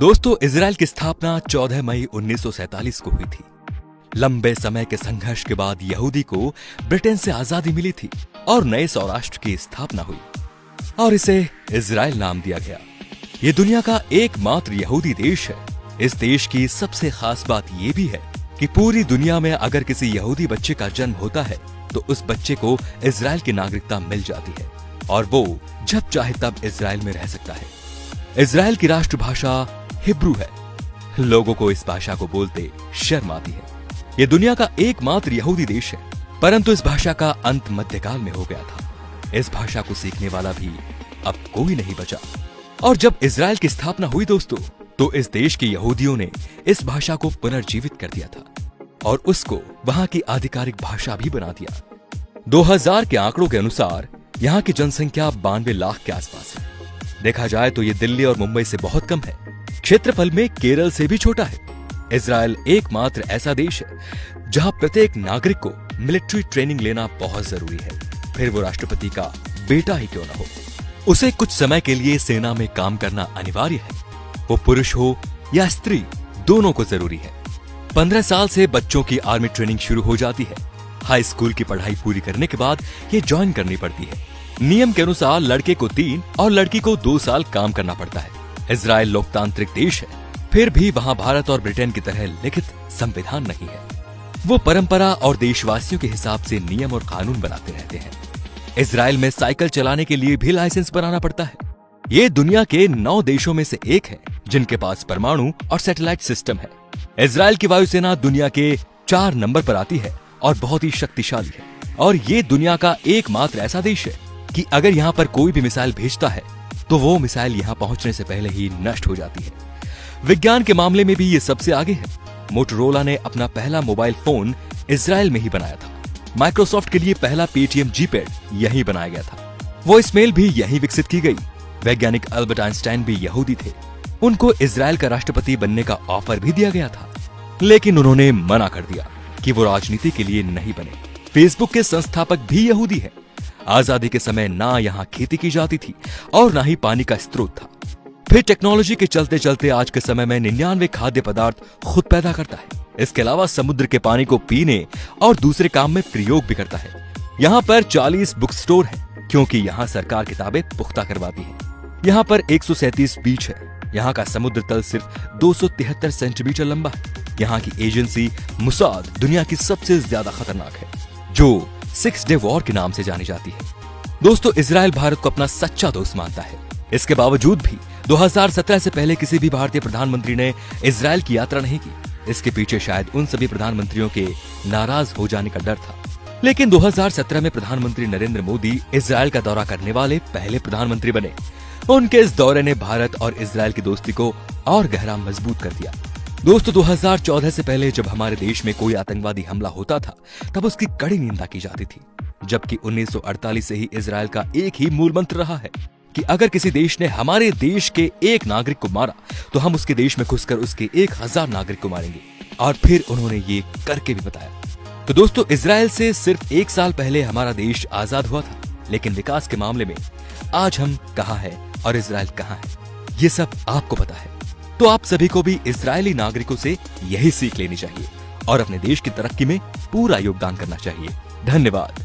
दोस्तों, इजराइल की स्थापना 14 मई 1947 को हुई थी। लंबे समय के संघर्ष के बाद यहूदी को ब्रिटेन से आजादी मिली थी और नए सौराष्ट्र की स्थापना हुई और इसे इजराइल नाम दिया गया। ये दुनिया का एकमात्र यहूदी देश है। इस देश की सबसे खास बात यह भी है कि पूरी दुनिया में अगर किसी यहूदी बच्चे का जन्म होता है तो उस बच्चे को इजराइल की नागरिकता मिल जाती है और वो जब चाहे तब इजराइल में रह सकता है। इजराइल की राष्ट्रभाषा हिब्रू है। लोगों को इस भाषा को बोलते शर्म आती है। यह दुनिया का एकमात्र यहूदी देश है, परंतु इस भाषा का अंत मध्यकाल में हो गया था। इस भाषा को सीखने वाला भी अब कोई नहीं बचा। और जब इजराइल की स्थापना हुई दोस्तों, तो इस देश के यहूदियों ने इस भाषा को पुनर्जीवित कर दिया था और उसको वहां की आधिकारिक भाषा भी बना दिया। 2000 के आंकड़ों के अनुसार यहाँ की जनसंख्या 92 लाख के आसपास है। देखा जाए तो ये दिल्ली और मुंबई से बहुत कम है। क्षेत्रफल में केरल से भी छोटा है। इजराइल एकमात्र ऐसा देश है जहां प्रत्येक नागरिक को मिलिट्री ट्रेनिंग लेना बहुत जरूरी है, फिर वो राष्ट्रपति का बेटा ही क्यों न हो। उसे कुछ समय के लिए सेना में काम करना अनिवार्य है। वो पुरुष हो या स्त्री, दोनों को जरूरी है। 15 साल से बच्चों की आर्मी ट्रेनिंग शुरू हो जाती है। हाई स्कूल की पढ़ाई पूरी करने के बाद ये ज्वाइन करनी पड़ती है। नियम के अनुसार लड़के को 3 और लड़की को 2 साल काम करना पड़ता है। इजराइल लोकतांत्रिक देश है, फिर भी वहां भारत और ब्रिटेन की तरह लिखित संविधान नहीं है। वो परंपरा और देशवासियों के हिसाब से नियम और कानून बनाते रहते हैं। इजराइल में साइकिल चलाने के लिए भी लाइसेंस बनाना पड़ता है। ये दुनिया के 9 देशों में से एक है जिनके पास परमाणु और सैटेलाइट सिस्टम है। इजराइल की वायुसेना दुनिया के 4 नंबर पर आती है और बहुत ही शक्तिशाली है। और ये दुनिया का एकमात्र ऐसा देश है कि अगर यहाँ पर कोई भी मिसाइल भेजता है तो वो मिसाइल यहाँ पहुंचने से पहले ही नष्ट हो जाती है। विज्ञान के मामले में भी ये सबसे आगे है। मोटोरोला ने अपना पहला मोबाइल फोन इजराइल में ही बनाया था। माइक्रोसॉफ्ट के लिए पहला पेटीएम जीपैड यहीं बनाया गया था। वॉइसमेल भी यहीं विकसित की गई। वैज्ञानिक अल्बर्ट आइंस्टाइन भी यहूदी थे। उनको इजराइल का राष्ट्रपति बनने का ऑफर भी दिया गया था, लेकिन उन्होंने मना कर दिया कि वो राजनीति के लिए नहीं बने। फेसबुक के संस्थापक भी यहूदी हैं। आजादी के समय ना यहाँ खेती की जाती थी और ना ही पानी का स्रोत था। फिर टेक्नोलॉजी के चलते चलते आज के समय में 99 खाद्य पदार्थ खुद पैदा करता है। इसके अलावा समुद्र के पानी को पीने और दूसरे काम में प्रयोग भी करता है। यहाँ पर 40 बुक स्टोर है क्योंकि यहाँ सरकार किताबें पुख्ता करवाती है। यहाँ पर 137 बीच है। यहाँ का समुद्र तल सिर्फ 273 सेंटीमीटर लंबा है। यहाँ की एजेंसी मुसाद दुनिया की सबसे ज्यादा खतरनाक है, जो 6 डे वॉर के नाम से जानी जाती है। दोस्तों, इजराइल भारत को अपना सच्चा दोस्त मानता है। इसके बावजूद भी 2017 से पहले किसी भी भारतीय प्रधानमंत्री ने इजराइल की यात्रा नहीं की। इसके पीछे शायद उन सभी प्रधानमंत्रियों के नाराज हो जाने का डर था। लेकिन 2017 में प्रधानमंत्री नरेंद्र मोदी इजराइल का दौरा करने वाले पहले प्रधानमंत्री बने। उनके इस दौरे ने भारत और इजराइल की दोस्ती को और गहरा मजबूत कर दिया। दोस्तों, 2014 से पहले जब हमारे देश में कोई आतंकवादी हमला होता था तब उसकी कड़ी निंदा की जाती थी, जबकि 1948 से ही इजराइल का एक ही मूल मंत्र रहा है कि अगर किसी देश ने हमारे देश के एक नागरिक को मारा तो हम उसके देश में घुसकर उसके 1000 नागरिक को मारेंगे। और फिर उन्होंने ये करके भी बताया। तो दोस्तों, इजराइल से सिर्फ 1 साल पहले हमारा देश आजाद हुआ था, लेकिन विकास के मामले में आज हम कहाँ हैं और इजराइल कहाँ है, ये सब आपको पता है। तो आप सभी को भी इजरायली नागरिकों से यही सीख लेनी चाहिए और अपने देश की तरक्की में पूरा योगदान करना चाहिए। धन्यवाद।